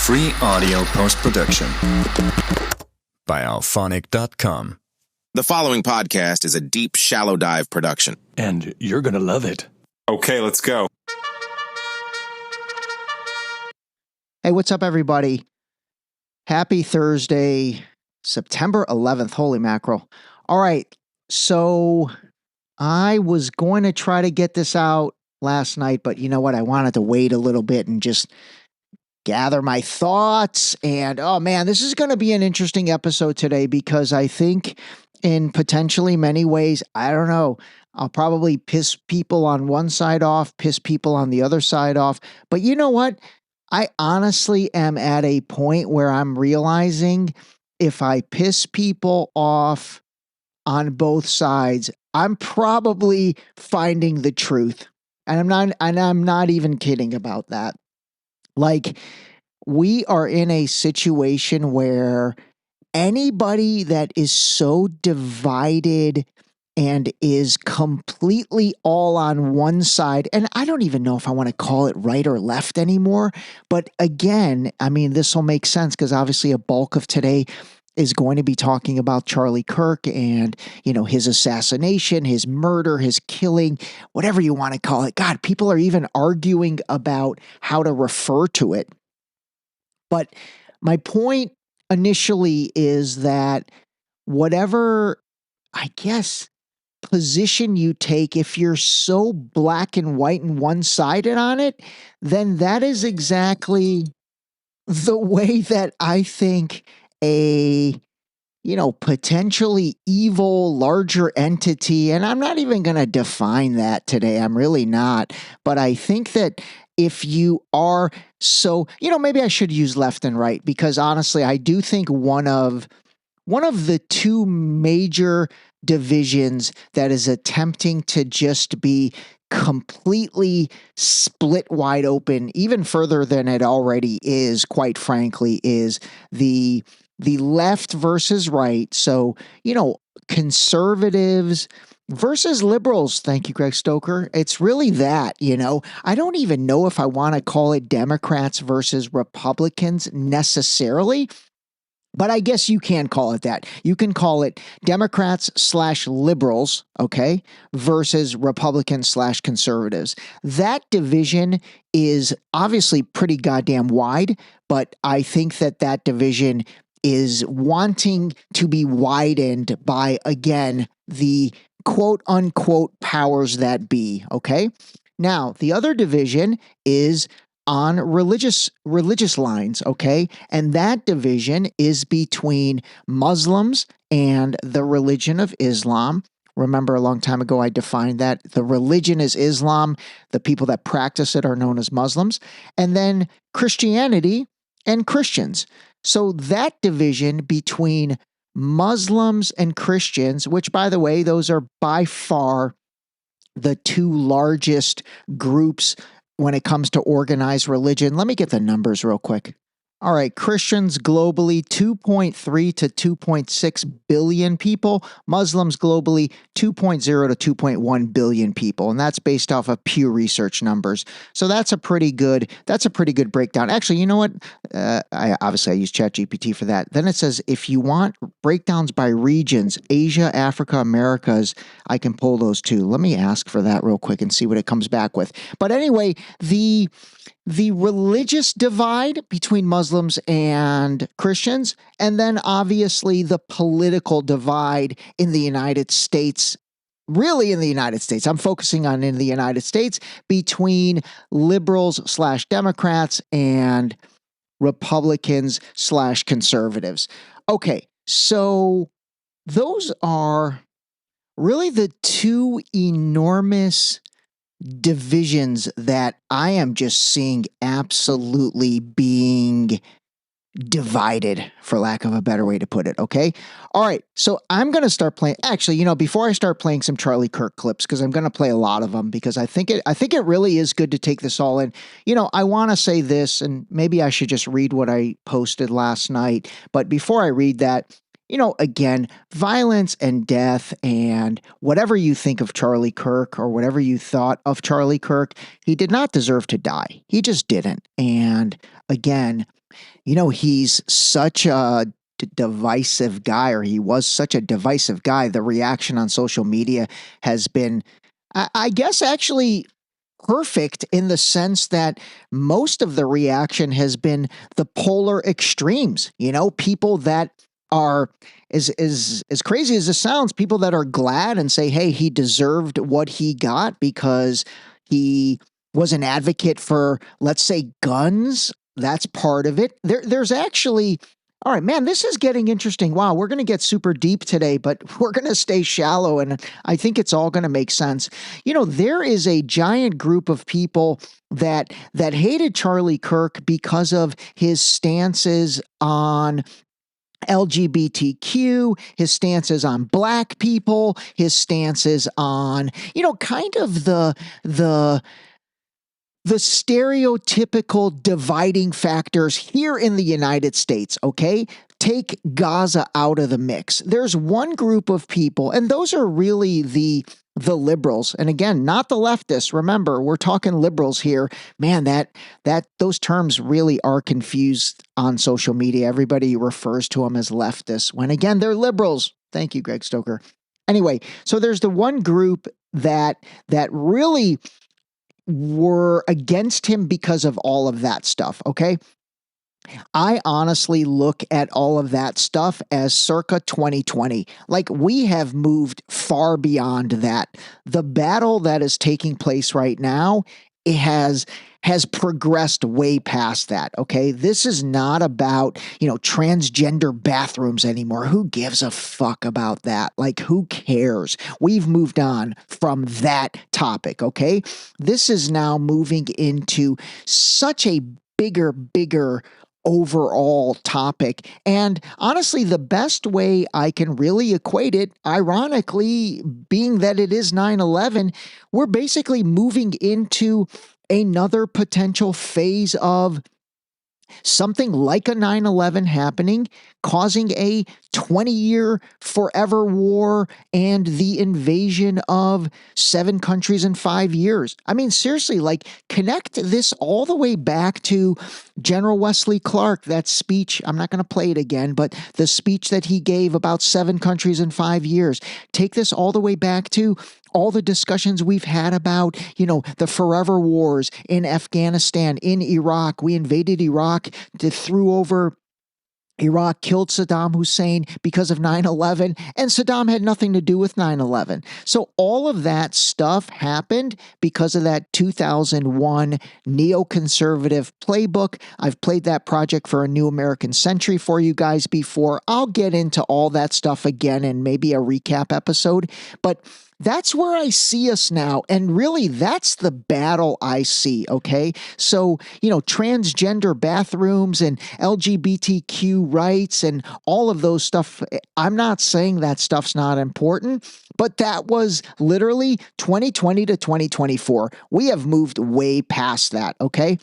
Free audio post-production by alphonic.com. The following podcast is a deep, shallow dive production. And you're going to love it. Okay, let's go. Hey, what's up, everybody? Happy Thursday, September 11th. Holy mackerel. All right, so I was going to try to get this out last night, but you know what? I wanted to wait a little bit and just gather my thoughts. And oh man, this is going to be an interesting episode today because I think in potentially many ways, I don't know, I'll probably piss people on one side off, piss people on the other side off. But you know what? I honestly am at a point where I'm realizing if I piss people off on both sides, I'm probably finding the truth. And I'm not even kidding about that. Like, we are in a situation where anybody that is so divided and is completely all on one side, and I don't even know if I want to call it right or left anymore, but again, I mean, this will make sense because obviously a bulk of today is going to be talking about Charlie Kirk and, you know, his assassination, his murder, his killing, whatever you want to call it. God, people are even arguing about how to refer to it. But my point initially is that whatever, I guess, position you take, if you're so black and white and one-sided on it, then that is exactly the way that I think a, you know, potentially evil, larger entity, and I'm not even going to define that today. I'm really not. But I think that if you are so, you know, maybe I should use left and right, because honestly, I do think one of the two major divisions that is attempting to just be completely split wide open, even further than it already is, quite frankly, is the left versus right. So, you know, conservatives versus liberals. Thank you, Greg Stoker. It's really that, you know. I don't even know if I want to call it Democrats versus Republicans necessarily, but I guess you can call it that. You can call it Democrats/liberals, okay, versus Republicans/conservatives. That division is obviously pretty goddamn wide, but I think that division is wanting to be widened by, again, the quote unquote powers that be, okay? Now, the other division is on religious lines, okay? And that division is between Muslims and the religion of Islam. Remember, a long time ago, I defined that the religion is Islam. The people that practice it are known as Muslims. And then Christianity and Christians. So that division between Muslims and Christians, which, by the way, those are by far the two largest groups when it comes to organized religion. Let me get the numbers real quick. All right, Christians globally, 2.3 to 2.6 billion people. Muslims globally, 2.0 to 2.1 billion people. And that's based off of Pew Research numbers. So that's a pretty good breakdown. Actually, you know what? I use ChatGPT for that. Then it says, if you want breakdowns by regions, Asia, Africa, Americas, I can pull those too. Let me ask for that real quick and see what it comes back with. But anyway, the religious divide between Muslims and Christians, and then obviously the political divide in the United States, really in the United States. I'm focusing on in the United States between liberals/Democrats and Republicans/conservatives. Okay, so those are really the two enormous divisions that I am just seeing absolutely being divided, for lack of a better way to put it. Okay. All right. So I'm going to start playing. Actually, you know, before I start playing some Charlie Kirk clips, because I'm going to play a lot of them, because I think it really is good to take this all in. You know, I want to say this, and maybe I should just read what I posted last night. But before I read that, again, violence and death and whatever you think of Charlie Kirk or whatever you thought of Charlie Kirk, he did not deserve to die. He just didn't. And again, he's such a divisive guy, or he was such a divisive guy. The reaction on social media has been, I guess, actually perfect in the sense that most of the reaction has been the polar extremes, people that are as crazy as it sounds, people that are glad and say, hey, he deserved what he got because he was an advocate for, let's say, guns. That's part of it. There's actually, all right, man, this is getting interesting. Wow, we're going to get super deep today, but we're going to stay shallow, and I think it's all going to make sense. There is a giant group of people that hated Charlie Kirk because of his stances on LGBTQ, his stances on black people, his stances on, kind of the stereotypical dividing factors here in the United States, okay? Take Gaza out of the mix. There's one group of people, and those are really the liberals. And again, not the leftists. Remember, we're talking liberals here. Man, those terms really are confused on social media. Everybody refers to them as leftists when again, they're liberals. Thank you, Greg Stoker. Anyway, so there's the one group that really were against him because of all of that stuff, okay? I honestly look at all of that stuff as circa 2020. Like, we have moved far beyond that. The battle that is taking place right now, it has progressed way past that, okay? This is not about, transgender bathrooms anymore. Who gives a fuck about that? Like, who cares? We've moved on from that topic, okay? This is now moving into such a bigger overall topic. And honestly, the best way I can really equate it, ironically, being that it is 9/11, we're basically moving into another potential phase of something like a 9/11 happening, causing a 20-year forever war and the invasion of 7 countries in 5 years. I mean, seriously, like, connect this all the way back to General Wesley Clark, that speech. I'm not going to play it again, but the speech that he gave about 7 countries in 5 years. Take this all the way back to all the discussions we've had about, the forever wars in Afghanistan, in Iraq. We invaded Iraq, threw over Iraq, killed Saddam Hussein because of 9/11, and Saddam had nothing to do with 9/11. So all of that stuff happened because of that 2001 neoconservative playbook. I've played that project for A New American Century for you guys before. I'll get into all that stuff again in maybe a recap episode, but that's where I see us now. And really, that's the battle I see, okay? So, transgender bathrooms and LGBTQ rights and all of those stuff, I'm not saying that stuff's not important, but that was literally 2020 to 2024. We have moved way past that, okay?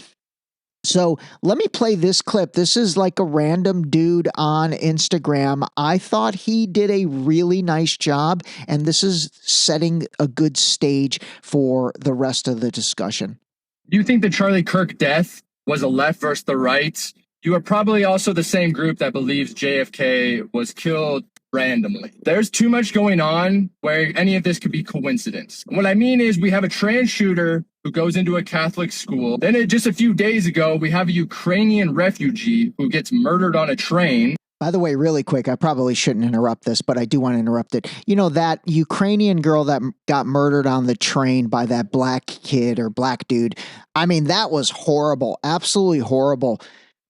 So let me play this clip. This is like a random dude on Instagram. I thought he did a really nice job, and this is setting a good stage for the rest of the discussion. You think the Charlie Kirk death was a left versus the right? You are probably also the same group that believes JFK was killed randomly. There's too much going on where any of this could be coincidence. And what I mean is, we have a trans shooter who goes into a Catholic school. Then just a few days ago, we have a Ukrainian refugee who gets murdered on a train. By the way, really quick, I probably shouldn't interrupt this, but I do want to interrupt it. That Ukrainian girl that got murdered on the train by that black kid or black dude, I mean, that was horrible, absolutely horrible.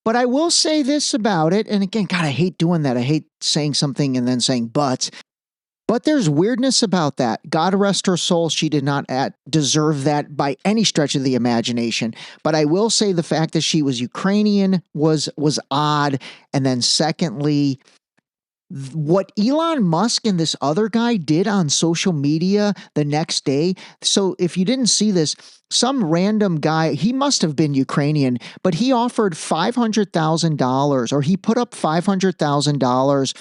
But I will say this about it, and again, God, I hate doing that. I hate saying something and then saying but there's weirdness about that. God rest her soul, she did not deserve that by any stretch of the imagination. But I will say the fact that she was Ukrainian was odd. And then secondly, what Elon Musk and this other guy did on social media the next day. So if you didn't see this, some random guy, he must have been Ukrainian, but he offered $500,000, or he put up $500,000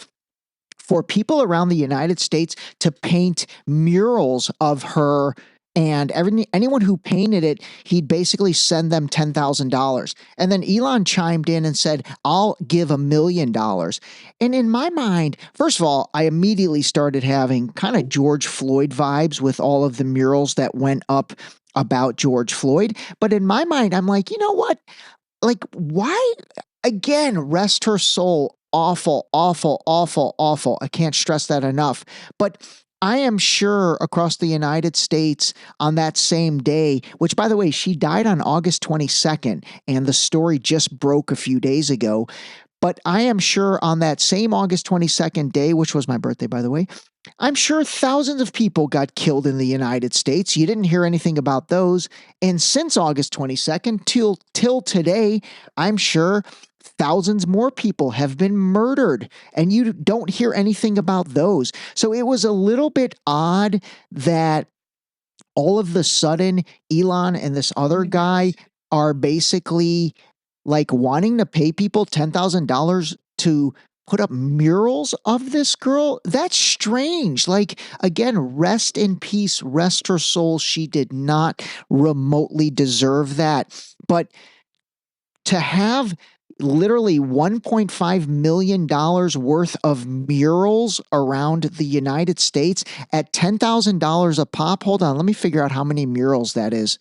for people around the United States to paint murals of her, and anyone who painted it, he'd basically send them $10,000. And then Elon chimed in and said, I'll give $1 million. And in my mind, first of all, I immediately started having kind of George Floyd vibes with all of the murals that went up about George Floyd. But in my mind, I'm like, you know what? Like, why? Again, rest her soul. Awful, awful, awful, awful. I can't stress that enough. But I am sure across the United States on that same day, which by the way, she died on August 22nd, and the story just broke a few days ago. But I am sure on that same August 22nd day, which was my birthday, by the way, I'm sure thousands of people got killed in the United States. You didn't hear anything about those. And since August 22nd till today, I'm sure thousands more people have been murdered, and you don't hear anything about those. So it was a little bit odd that all of the sudden Elon and this other guy are basically like wanting to pay people $10,000 to put up murals of this girl. That's strange. Like, again, rest in peace, rest her soul. She did not remotely deserve that. But to have literally $1.5 million worth of murals around the United States at $10,000 a pop. Hold on, let me figure out how many murals that is.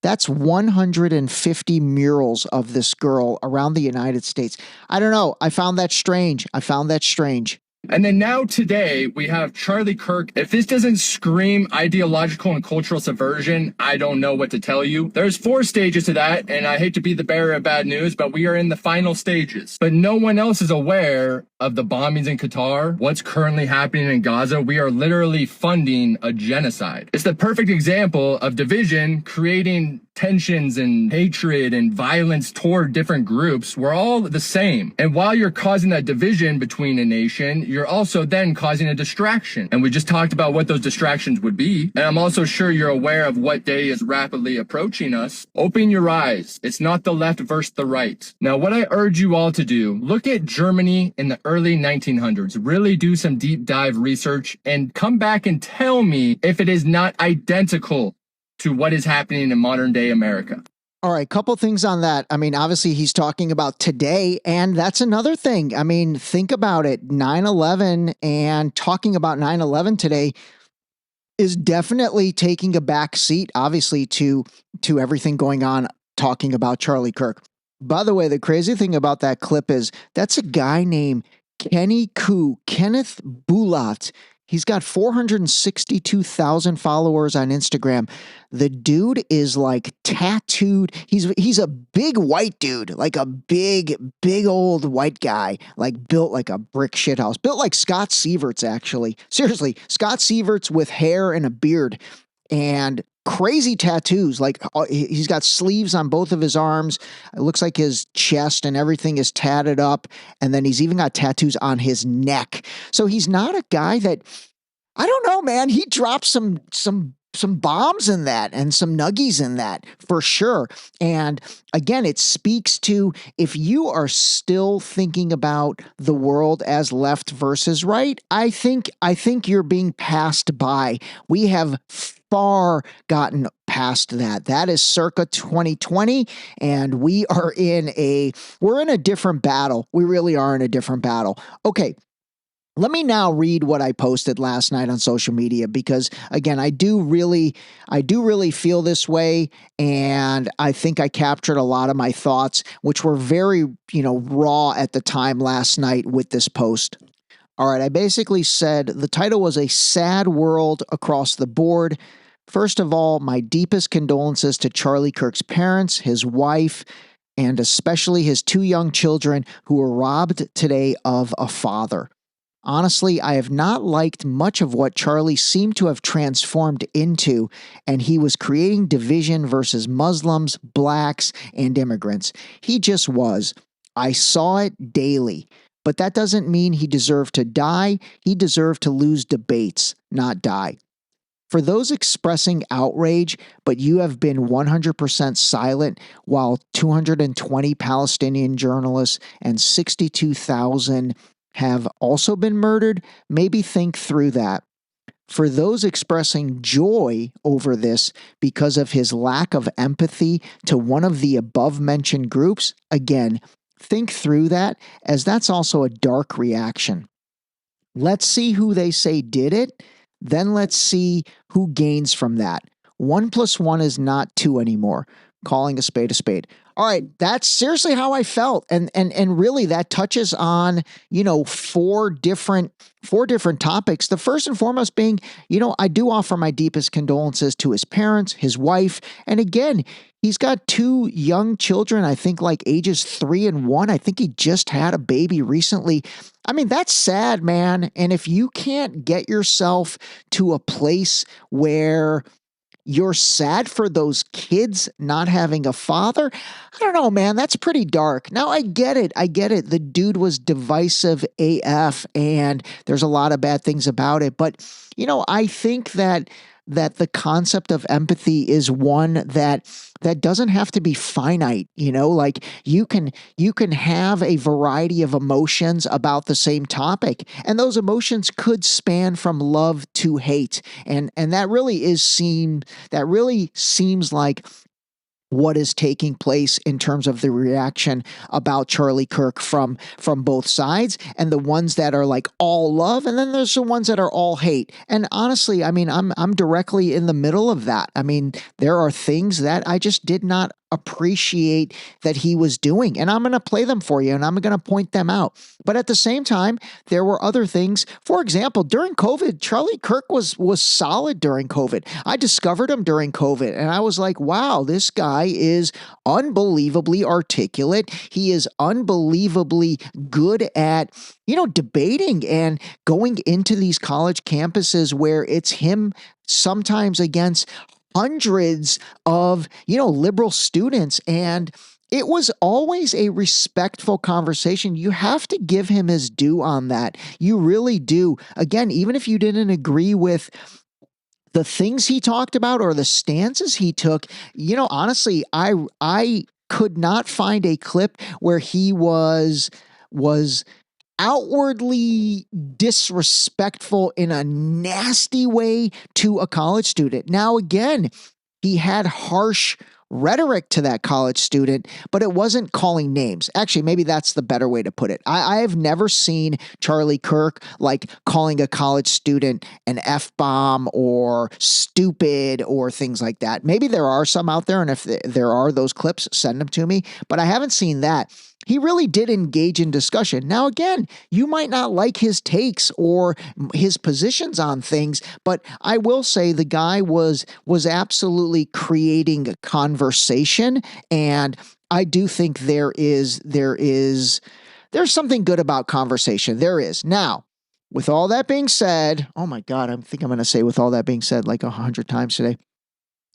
That's 150 murals of this girl around the United States. I don't know. I found that strange. And then now today we have Charlie Kirk. If this doesn't scream ideological and cultural subversion, I don't know what to tell you. There's 4 stages to that, and I hate to be the bearer of bad news, but we are in the final stages. But no one else is aware of the bombings in Qatar, what's currently happening in Gaza. We are literally funding a genocide. It's the perfect example of division creating tensions and hatred and violence toward different groups. We're all the same. And while you're causing that division between a nation, you're also then causing a distraction. And we just talked about what those distractions would be. And I'm also sure you're aware of what day is rapidly approaching us. Open your eyes. It's not the left versus the right. Now, what I urge you all to do, look at Germany in the early 1900s. Really do some deep dive research and come back and tell me if it is not identical to what is happening in modern day America. All right, couple things on that. I mean, obviously he's talking about today, and that's another thing. I mean, think about it. 9/11 and talking about 9/11 today is definitely taking a back seat, obviously, to everything going on, talking about Charlie Kirk. By the way, the crazy thing about that clip is that's a guy named Kenneth Bulat. He's got 462,000 followers on Instagram. The dude is like tattooed. He's a big white dude, like a big old white guy, like built like a brick shithouse, built like Scott Sieverts, actually. Seriously, Scott Sieverts with hair and a beard and crazy tattoos. Like he's got sleeves on both of his arms. It looks like his chest and everything is tatted up. And then he's even got tattoos on his neck. So he's not a guy that, I don't know, man. He dropped some bombs in that and some nuggies in that for sure. And again, it speaks to, if you are still thinking about the world as left versus right, I think you're being passed by. We have far gotten past that. That is circa 2020, and we're in a different battle. We really are in a different battle. Okay. Let me now read what I posted last night on social media, because again, I do really feel this way, and I think I captured a lot of my thoughts, which were very, raw at the time last night with this post. All right, I basically said the title was A Sad World Across the Board. First of all, my deepest condolences to Charlie Kirk's parents, his wife, and especially his 2 young children who were robbed today of a father. Honestly, I have not liked much of what Charlie seemed to have transformed into, and he was creating division versus Muslims, blacks, and immigrants. He just was. I saw it daily. But that doesn't mean he deserved to die. He deserved to lose debates, not die. For those expressing outrage, but you have been 100% silent while 220 Palestinian journalists and 62,000 have also been murdered, maybe think through that. For those expressing joy over this because of his lack of empathy to one of the above mentioned groups, again, think through that, as that's also a dark reaction. Let's see who they say did it, then let's see who gains from that. 1 + 1 is not 2 anymore. Calling a spade a spade. All right, that's seriously how I felt, and really that touches on, four different topics. The first and foremost being, I do offer my deepest condolences to his parents, his wife, and again, he's got 2 young children, I think like ages 3 and 1. I think he just had a baby recently. I mean, that's sad, man. And if you can't get yourself to a place where you're sad for those kids not having a father, I don't know, man, that's pretty dark. Now, I get it. The dude was divisive AF, and there's a lot of bad things about it. But, I think that the concept of empathy is one that doesn't have to be finite, like you can have a variety of emotions about the same topic, and those emotions could span from love to hate, and that really seems like what is taking place in terms of the reaction about Charlie Kirk from both sides, and the ones that are like all love, and then there's the ones that are all hate. And honestly, I mean, I'm directly in the middle of that. I mean, there are things that I just did not appreciate that he was doing, and I'm going to play them for you, and I'm going to point them out. But at the same time, there were other things. For example, during COVID, Charlie Kirk was solid during COVID. I discovered him during COVID, and I was like, wow, this guy is unbelievably articulate. He is unbelievably good at, debating and going into these college campuses where it's him sometimes against hundreds of, liberal students. And it was always a respectful conversation. You have to give him his due on that. You really do. Again, even if you didn't agree with the things he talked about or the stances he took, honestly, I could not find a clip where he was outwardly disrespectful in a nasty way to a college student. Now, again, he had harsh rhetoric to that college student, but it wasn't calling names. Actually, maybe that's the better way to put it. I have never seen Charlie Kirk like calling a college student an F-bomb or stupid or things like that. Maybe there are some out there, and if there are those clips, send them to me, but I haven't seen that. He really did engage in discussion. Now, again, you might not like his takes or his positions on things, but I will say the guy was absolutely creating a conversation, and I do think there's something good about conversation. There is. Now, with all that being said, oh my God, I think I'm going to say with all that being said like 100 times today.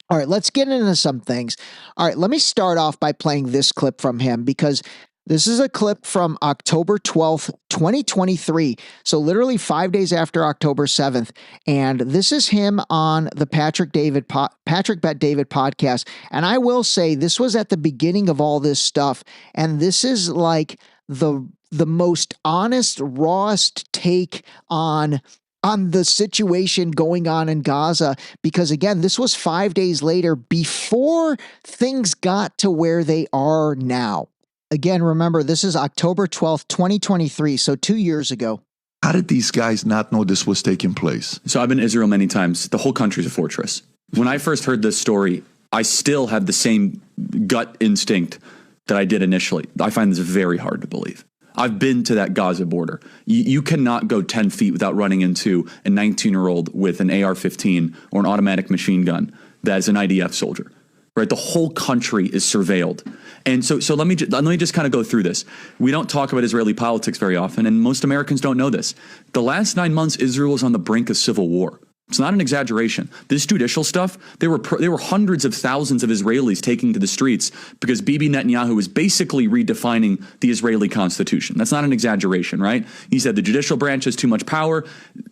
All right, let's get into some things. All right, let me start off by playing this clip from him, because this is a clip from October 12th, 2023. So literally 5 days after October 7th. And this is him on the Patrick Bet David podcast. And I will say this was at the beginning of all this stuff. And this is like the most honest, rawest take on the situation going on in Gaza, because again, this was 5 days later before things got to where they are now. Again, remember, this is October 12th, 2023, so 2 years ago. How did these guys not know this was taking place? So I've been to Israel many times. The whole country's a fortress. When I first heard this story, I still have the same gut instinct that I did initially. I find this very hard to believe. I've been to that Gaza border. You cannot go 10 feet without running into a 19-year-old with an AR-15 or an automatic machine gun that is an IDF soldier. Right, the whole country is surveilled. And so let me just kind of go through this. We don't talk about Israeli politics very often, and most Americans don't know this. The last 9 months, Israel was on the brink of civil war. It's not an exaggeration. This judicial stuff, there were hundreds of thousands of Israelis taking to the streets because Bibi Netanyahu was basically redefining the Israeli constitution. That's not an exaggeration, right? He said the judicial branch has too much power.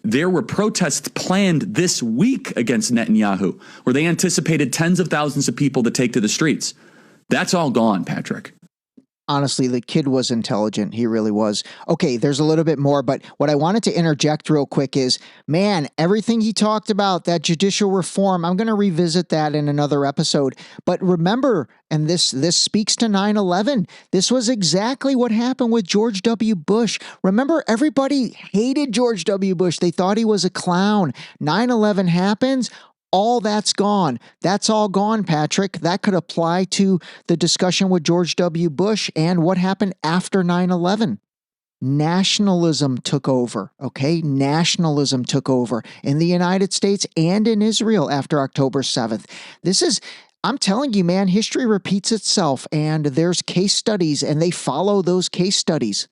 There were protests planned this week against Netanyahu, where they anticipated tens of thousands of people to take to the streets. That's all gone, Patrick. Honestly, the kid was intelligent. He really was. Okay, there's a little bit more, but what I wanted to interject real quick is, man, everything he talked about, that judicial reform, I'm going to revisit that in another episode. But remember, and this speaks to 9/11, this was exactly what happened with George W. Bush. Remember, everybody hated George W. Bush. They thought he was a clown. 9/11 happens. All that's gone. That's all gone, Patrick. That could apply to the discussion with George W. Bush and what happened after 9/11. Nationalism took over, okay? Nationalism took over in the United States and in Israel after October 7th. I'm telling you, man, history repeats itself, and there's case studies, and they follow those case studies.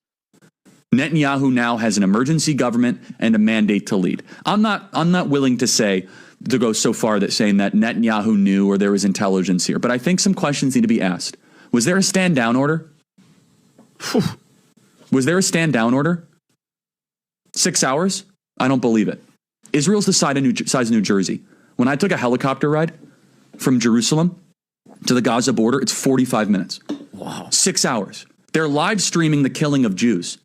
Netanyahu now has an emergency government and a mandate to lead. I'm not willing to go so far that saying that Netanyahu knew or there was intelligence here, but I think some questions need to be asked. Was there a stand down order? Was there a stand down order? 6 hours? I don't believe it. Israel's the size of New Jersey. When I took a helicopter ride from Jerusalem to the Gaza border, it's 45 minutes. Wow. 6 hours. They're live streaming the killing of Jews.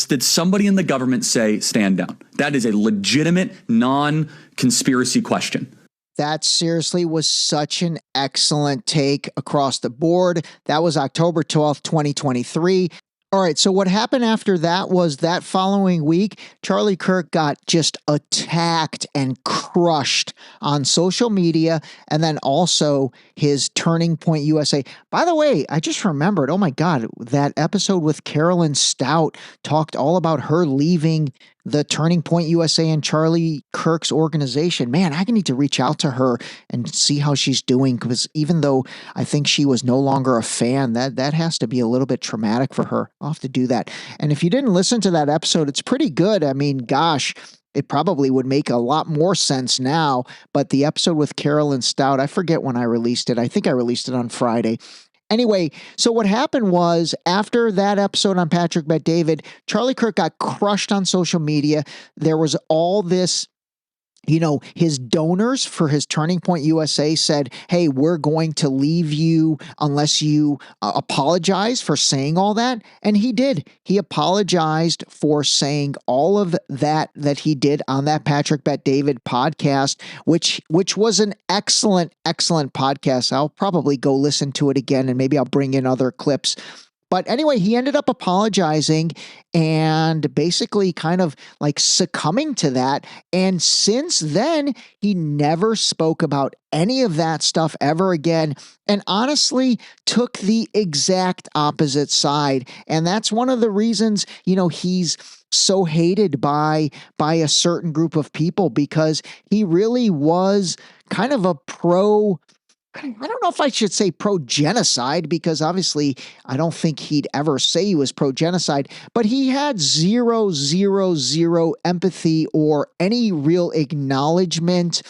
Did somebody in the government say stand down? That is a legitimate, non-conspiracy question. That seriously was such an excellent take across the board. That was October 12th, 2023. All right, so what happened after that was that following week, Charlie Kirk got just attacked and crushed on social media, and then also his Turning Point USA. By the way, I just remembered, oh my God, that episode with Carolyn Stout talked all about her leaving the Turning Point USA and Charlie Kirk's organization. Man, I need to reach out to her and see how she's doing, because even though I think she was no longer a fan, that has to be a little bit traumatic for her. I'll have to do that. And if you didn't listen to that episode, it's pretty good. I mean, gosh, it probably would make a lot more sense now, but the episode with Carolyn Stout, I forget when I released it. I think I released it on Friday. Anyway, so what happened was after that episode on Patrick Bet David, Charlie Kirk got crushed on social media. There was all this, his donors for his Turning Point USA said, hey, we're going to leave you unless you apologize for saying all that. And he did. He apologized for saying all of that he did on that Patrick Bet David podcast, which was an excellent, excellent podcast. I'll probably go listen to it again, and maybe I'll bring in other clips. But anyway, he ended up apologizing and basically kind of like succumbing to that. And since then, he never spoke about any of that stuff ever again, and honestly took the exact opposite side. And that's one of the reasons, he's so hated by a certain group of people, because he really was kind of a I don't know if I should say pro-genocide, because obviously I don't think he'd ever say he was pro-genocide, but he had zero empathy or any real acknowledgement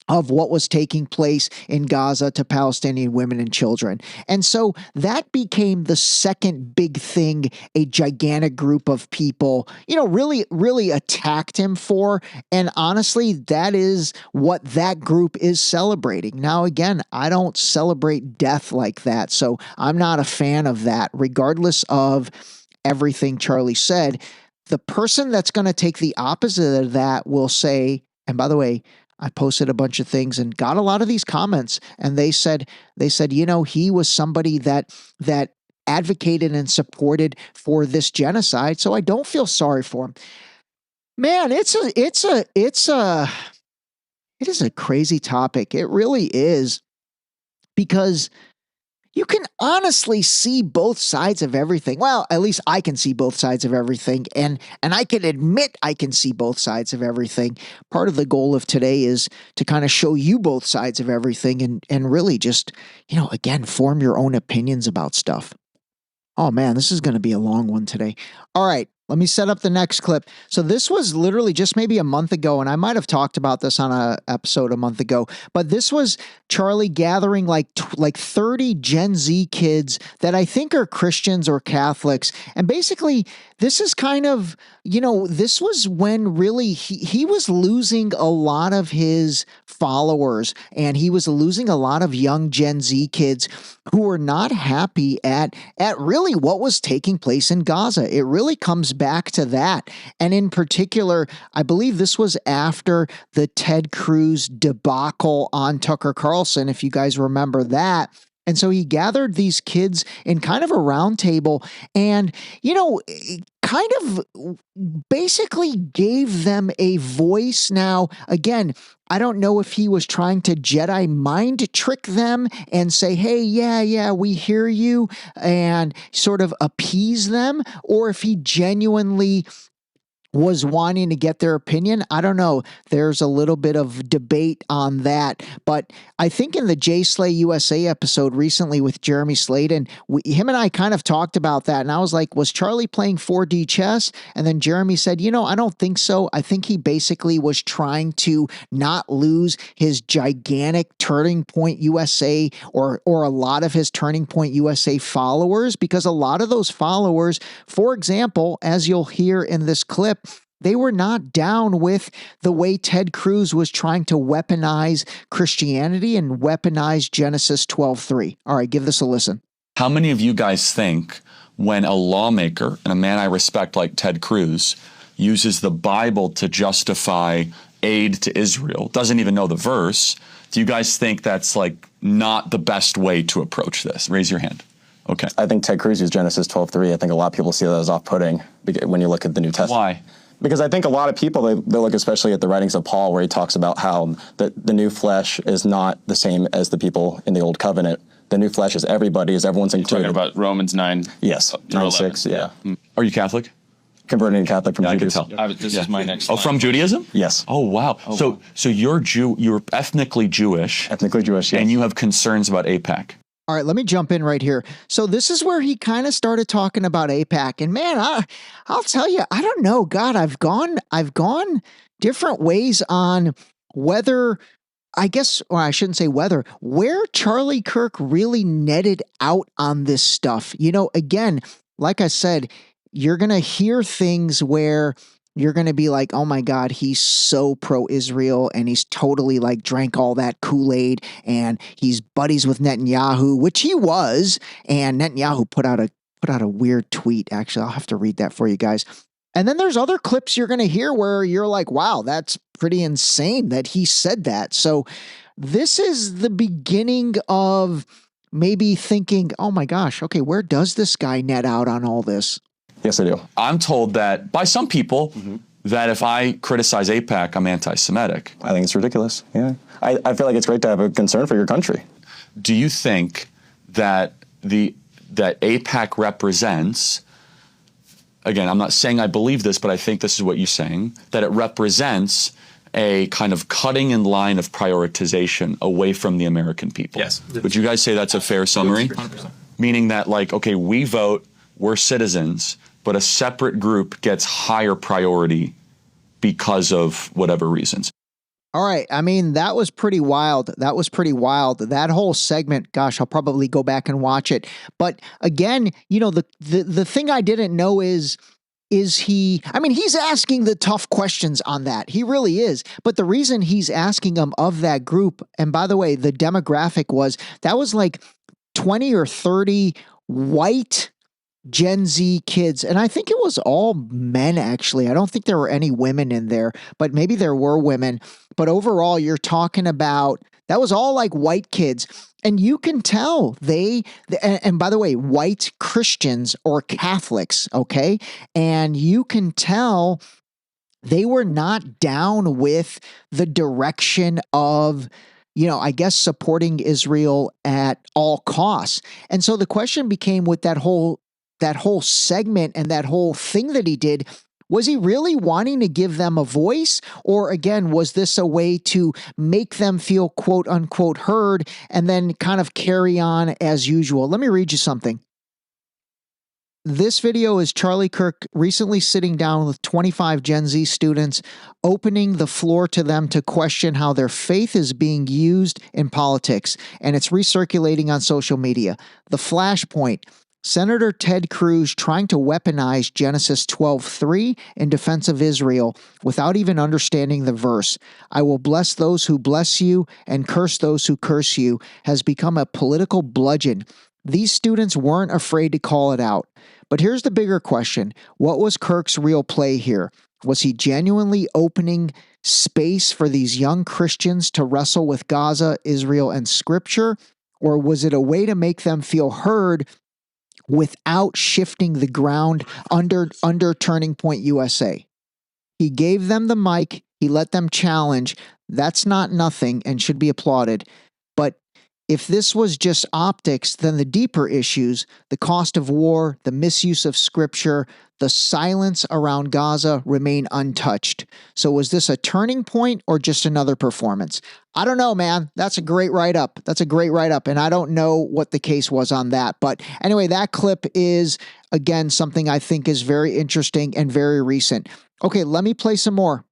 of what was taking place in Gaza to Palestinian women and children. And so that became the second big thing a gigantic group of people, really attacked him for. And honestly, that is what that group is celebrating. Now, again, I don't celebrate death like that, so I'm not a fan of that, regardless of everything Charlie said. The person that's going to take the opposite of that will say, and by the way, I posted a bunch of things and got a lot of these comments, and they said, he was somebody that advocated and supported for this genocide, so I don't feel sorry for him. Man, it is a crazy topic. It really is, because you can honestly see both sides of everything. Well, at least I can see both sides of everything, and I can admit I can see both sides of everything. Part of the goal of today is to kind of show you both sides of everything, and really just, again, form your own opinions about stuff. Oh man, this is going to be a long one today. All right. Let me set up the next clip. So this was literally just maybe a month ago, and I might have talked about this on an episode a month ago, but this was Charlie gathering like 30 Gen Z kids that I think are Christians or Catholics. And basically, this is kind of, this was when really he was losing a lot of his followers, and he was losing a lot of young Gen Z kids who were not happy at really what was taking place in Gaza. It really comes back to that. And in particular, I believe this was after the Ted Cruz debacle on Tucker Carlson, if you guys remember that. And so he gathered these kids in kind of a round table and, kind of basically gave them a voice. Now, again, I don't know if he was trying to Jedi mind trick them and say, hey, yeah, we hear you, and sort of appease them, or if he genuinely was wanting to get their opinion. I don't know. There's a little bit of debate on that. But I think in the Jay Slay USA episode recently with Jeremy Sladen, him and I kind of talked about that. And I was like, was Charlie playing 4D chess? And then Jeremy said, I don't think so. I think he basically was trying to not lose his gigantic Turning Point USA or a lot of his Turning Point USA followers, because a lot of those followers, for example, as you'll hear in this clip, they were not down with the way Ted Cruz was trying to weaponize Christianity and weaponize Genesis 12:3. All right, give this a listen. How many of you guys think when a lawmaker and a man I respect like Ted Cruz uses the Bible to justify aid to Israel, doesn't even know the verse, do you guys think that's like not the best way to approach this? Raise your hand. Okay. I think Ted Cruz used Genesis 12:3. I think a lot of people see that as off-putting when you look at the New Testament. Why? Because I think a lot of people, they look especially at the writings of Paul, where he talks about how the new flesh is not the same as the people in the old covenant. The new flesh is everybody, is everyone's included. You're talking about Romans 9. Yes, 9:6, yeah. Are you Catholic? Converted to Catholic from I can Judaism. tell. This is my next Oh, line. from Judaism? Yes. Oh, wow. So you're you're ethnically Jewish. Ethnically Jewish, yes. And you have concerns about AIPAC. All right, let me jump in right here. So this is where he kind of started talking about AIPAC. And man, I'll tell you, I don't know. God, I've gone different ways on whether, I guess, or I shouldn't say whether, where Charlie Kirk really netted out on this stuff. Again, like I said, you're going to hear things where you're going to be like, oh my God, he's so pro-Israel and he's totally like drank all that Kool-Aid and he's buddies with Netanyahu, which he was. And Netanyahu put out a weird tweet. Actually, I'll have to read that for you guys. And then there's other clips you're going to hear where you're like, wow, that's pretty insane that he said that. So this is the beginning of maybe thinking, oh my gosh, okay, where does this guy net out on all this? Yes, I do. I'm told that by some people that if I criticize AIPAC, I'm anti-Semitic. I think it's ridiculous, yeah. I feel like it's great to have a concern for your country. Do you think that that AIPAC represents, again, I'm not saying I believe this, but I think this is what you're saying, that it represents a kind of cutting in line of prioritization away from the American people? Yes. Would you guys say that's a fair summary? 100%. Meaning that, like, okay, we vote, we're citizens, but a separate group gets higher priority because of whatever reasons. All right. I mean, that was pretty wild. That whole segment, gosh, I'll probably go back and watch it. But again, the thing I didn't know is he's asking the tough questions on that. He really is. But the reason he's asking them of that group, and by the way, the demographic was like 20 or 30 white Gen Z kids. And I think it was all men, actually. I don't think there were any women in there, but maybe there were women. But overall, you're talking about, that was all like white kids. And you can tell and by the way, white Christians or Catholics, okay? And you can tell they were not down with the direction of, I guess supporting Israel at all costs. And so the question became with that whole segment and that whole thing that he did, was he really wanting to give them a voice? Or again, was this a way to make them feel quote unquote heard and then kind of carry on as usual? Let me read you something. this video is Charlie Kirk recently sitting down with 25 Gen Z students, opening the floor to them to question how their faith is being used in politics, and it's recirculating on social media. The flashpoint: Senator Ted Cruz trying to weaponize Genesis 12:3 in defense of Israel without even understanding the verse. I will bless those who bless you and curse those who curse you has become a political bludgeon. These students weren't afraid to call it out. But here's the bigger question. What was Kirk's real play here? Was he genuinely opening space for these young Christians to wrestle with Gaza, Israel, and Scripture? Or was it a way to make them feel heard without shifting the ground under Turning Point USA? He gave them the mic. He let them challenge. That's not nothing and should be applauded. But if this was just optics, then the deeper issues, the cost of war, the misuse of Scripture, the silence around Gaza remain untouched. So was this a turning point or just another performance? I don't know, man. That's a great write-up. And I don't know what the case was on that. But anyway, that clip is, again, something I think is very interesting and very recent. Okay, let me play some more.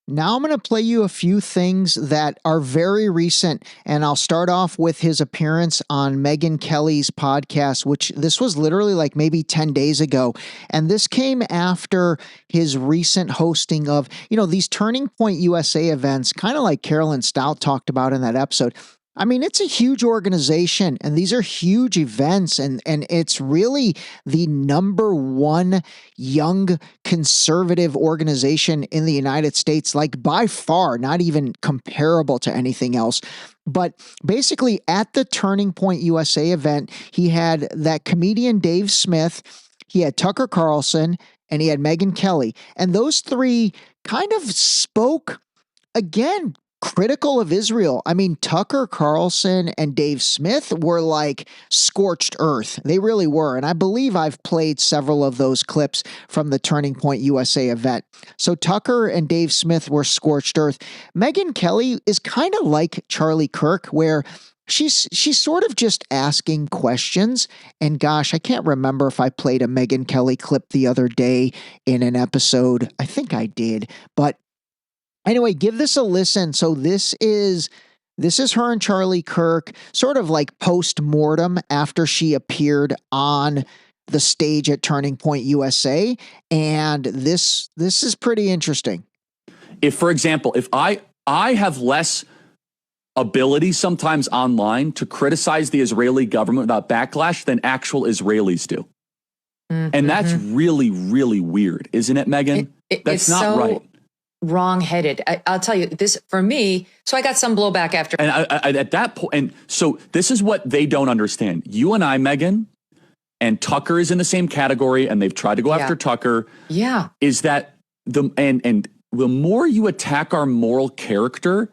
Now I'm going to play you a few things that are very recent, and I'll start off with his appearance on Megyn Kelly's podcast, which this was literally like maybe 10 days ago. And this came after his recent hosting of, these Turning Point USA events, kind of like Carolyn Stout talked about in that episode. I mean, it's a huge organization and these are huge events, and it's really the number one young conservative organization in the United States, like by far, not even comparable to anything else. But basically at the Turning Point USA event, he had that comedian Dave Smith, he had Tucker Carlson, and he had Megyn Kelly. And those three kind of spoke, again, critical of Israel. I mean, Tucker Carlson and Dave Smith were like scorched earth. They really were. And I believe I've played several of those clips from the Turning Point USA event. So Tucker and Dave Smith were scorched earth. Megyn Kelly is kind of like Charlie Kirk, where she's sort of just asking questions. And gosh, I can't remember if I played a Megyn Kelly clip the other day in an episode. I think I did. But anyway, give this a listen. So this is her and Charlie Kirk, sort of like post-mortem after she appeared on the stage at Turning Point USA. And this is pretty interesting. If, for example, if I have less ability sometimes online to criticize the Israeli government without backlash than actual Israelis do. Mm-hmm. And that's really, really weird, isn't it, Megyn? That's not so right. Wrong-headed. I'll tell you this for me. So I got some blowback after. And I, at that point, and so this is what they don't understand. You and I, Megyn, and Tucker is in the same category, and they've tried to go after Tucker. Yeah, is that the more you attack our moral character,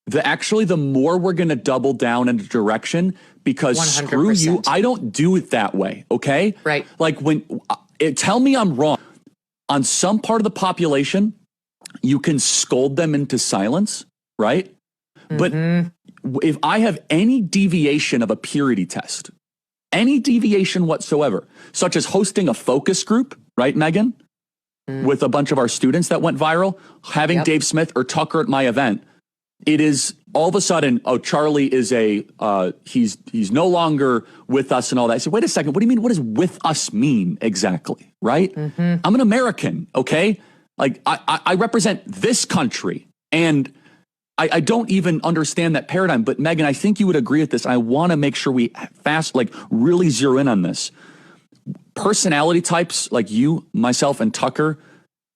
the more we're going to double down in a direction, because 100%. Screw you, I don't do it that way. Okay, right? Like tell me I'm wrong on some part of the population. You can scold them into silence, right? Mm-hmm. But if I have any deviation of a purity test, any deviation whatsoever, such as hosting a focus group, right, Megyn, with a bunch of our students that went viral, having Dave Smith or Tucker at my event, it is all of a sudden, oh, Charlie is he's no longer with us and all that. I said, wait a second, what do you mean? What does with us mean exactly, right? Mm-hmm. I'm an American, okay? Like, I represent this country, and I don't even understand that paradigm. But Megyn, I think you would agree with this. I want to make sure we really zero in on this. Personality types like you, myself, and Tucker,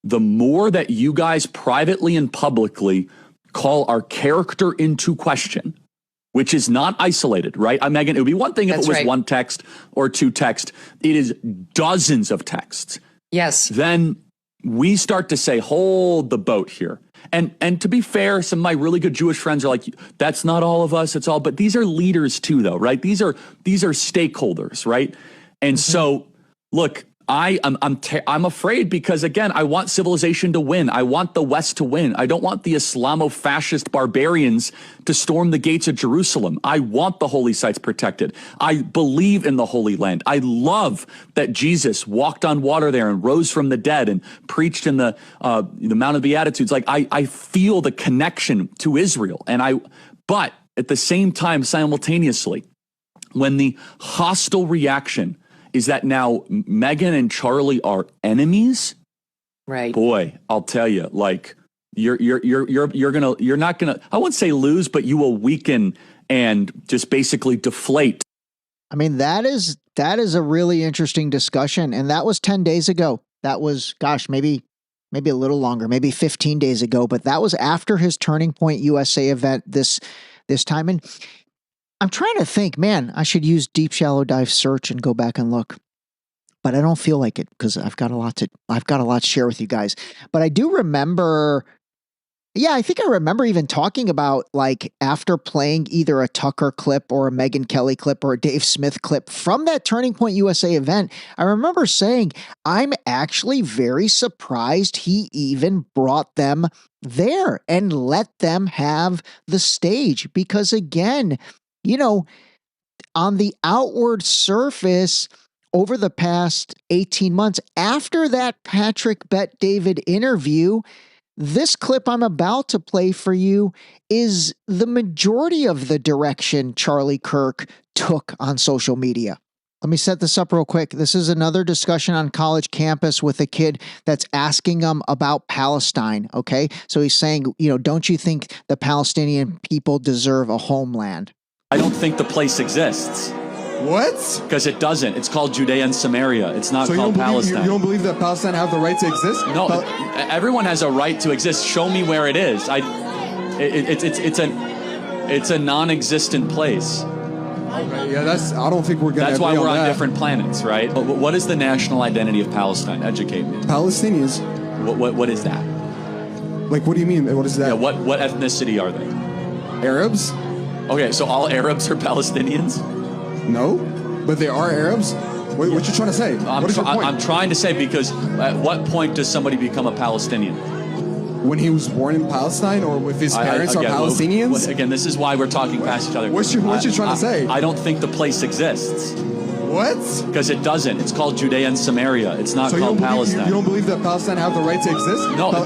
the more that you guys privately and publicly call our character into question, which is not isolated, right? Megyn, it would be one thing if it was one text or two text. It is dozens of texts. Yes. Then we start to say, hold the boat here. And to be fair, some of my really good Jewish friends are like, that's not all of us, it's all, but these are leaders too, though, right? These are stakeholders, right? And so, look, I'm afraid because, again, I want civilization to win. I want the West to win. I don't want the Islamo-fascist barbarians to storm the gates of Jerusalem. I want the holy sites protected. I believe in the Holy Land. I love that Jesus walked on water there and rose from the dead and preached in the Mount of Beatitudes. Like, I feel the connection to Israel. But at the same time, simultaneously, when the hostile reaction is that now Meghan and Charlie are enemies. Right. Boy, I'll tell you, like you're not gonna, I wouldn't say lose, but you will weaken and just basically deflate. I mean, that is a really interesting discussion. And that was 10 days ago. That was, gosh, maybe a little longer, maybe 15 days ago, but that was after his Turning Point USA event this time. And I'm trying to think, man, I should use Deep Shallow Dive search and go back and look, but I don't feel like it because I've got a lot to share with you guys. But I do remember, I think I remember even talking about, like, after playing either a Tucker clip or a Megyn Kelly clip or a Dave Smith clip from that Turning Point USA event, I remember saying, I'm actually very surprised he even brought them there and let them have the stage because, again, on the outward surface, over the past 18 months, after that Patrick Bet David interview, this clip I'm about to play for you is the majority of the direction Charlie Kirk took on social media. Let me set this up real quick. This is another discussion on college campus with a kid that's asking him about Palestine, okay? So he's saying, don't you think the Palestinian people deserve a homeland? I don't think the place exists. What? Because it doesn't. It's called Judea and Samaria. It's not called Palestine. You don't believe that Palestine have the right to exist? No, everyone has a right to exist. Show me where it is. It's a non-existent place. Okay, yeah, I don't think we're gonna. That's why we're on different planets, right? But what is the national identity of Palestine? Educate me. Palestinians. What is that? Like, what do you mean? What is that? Yeah, what ethnicity are they? Arabs. Okay, so all Arabs are Palestinians? No, but they are Arabs. What you trying to say? What is your point? I'm trying to say, because at what point does somebody become a Palestinian? When he was born in Palestine, or if his parents are Palestinians? Again, this is why we're talking past each other. What you trying to say? I don't think the place exists. What? Because it doesn't. It's called Judea and Samaria. It's not called Palestine. You don't believe that Palestine have the right to exist? No,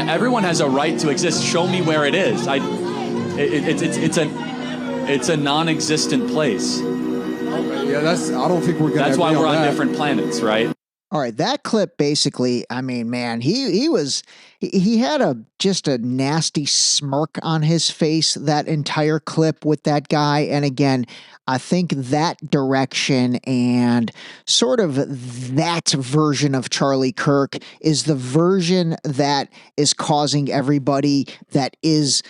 everyone has a right to exist. Show me where it is. It's a non-existent place. Okay, yeah, I don't think we're gonna. That's why we're on different planets, right? All right, that clip basically, I mean, man, he had just a nasty smirk on his face, that entire clip with that guy. And again, I think that direction and sort of that version of Charlie Kirk is the version that is causing everybody that is,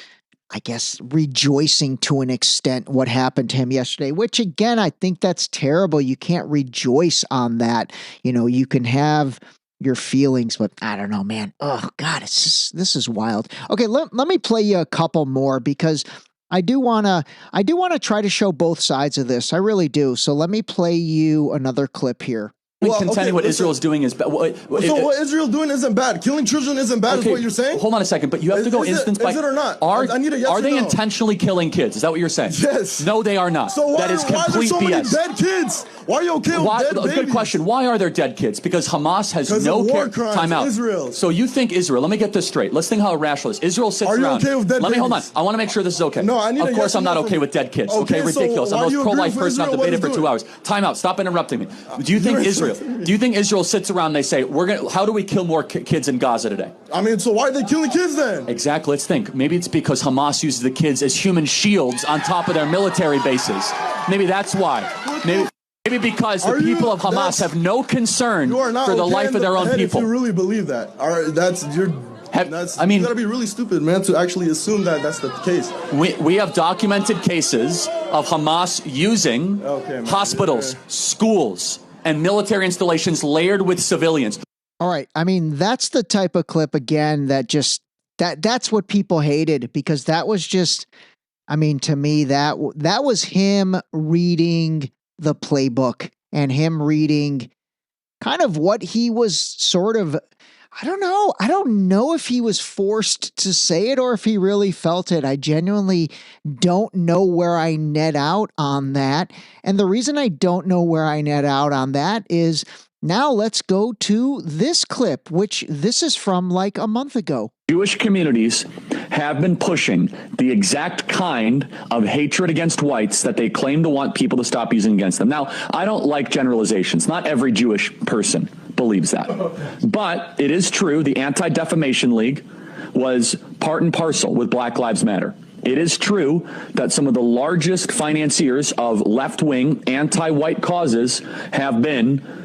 I guess, rejoicing to an extent what happened to him yesterday, which again, I think that's terrible. You can't rejoice on that. You can have your feelings, but I don't know, man. Oh God, this is wild. Okay. Let me play you a couple more because I do want to try to show both sides of this. I really do. So let me play you another clip here. Contending what Israel is doing is bad. So what Israel's doing isn't bad. Killing children isn't bad, is what you're saying? Hold on a second, but you have to go instance by... Is it or not? I need a yes Are they or no. intentionally killing kids? Is that what you're saying? Yes. No, they are not. So why, that is complete why are there so BS. many dead kids? Why are you okay with dead babies? Good question. Why are there dead kids? Because Hamas has no war crimes, time out. Israel. So you think Israel, let me get this straight. Let's think how irrational it is. Israel sits around. Are you okay with dead Let me, hold on. babies? I want to make sure this is okay. No, I need Of a course yes I'm not or no okay from with dead kids. Okay, Okay, ridiculous. so I'm the most pro-life for person. I've Israel? debated What for is 2 doing? hours. Time out. Stop interrupting me. Do you think Israel sits around and they say, how do we kill more kids in Gaza today? I mean, so why are they killing kids then? Exactly. Let's think. Maybe it's because Hamas uses the kids as human shields on top of their military bases. Maybe that's why. Maybe because the people of Hamas have no concern for the life of their own people. If you really believe that, all right, you gotta be really stupid, man, to actually assume that that's the case. We have documented cases of Hamas using hospitals, schools, and military installations layered with civilians. All right. I mean, that's the type of clip, again, that's what people hated, because that was just, I mean, to me, that was him reading the playbook and him reading kind of what he was sort of, I don't know. I don't know if he was forced to say it or if he really felt it. I genuinely don't know where I net out on that. And the reason I don't know where I net out on that is now let's go to this clip, which this is from like a month ago. Jewish communities have been pushing the exact kind of hatred against whites that they claim to want people to stop using against them. Now, I don't like generalizations. Not every Jewish person believes that. But it is true the Anti-Defamation League was part and parcel with Black Lives Matter. It is true that some of the largest financiers of left-wing anti-white causes have been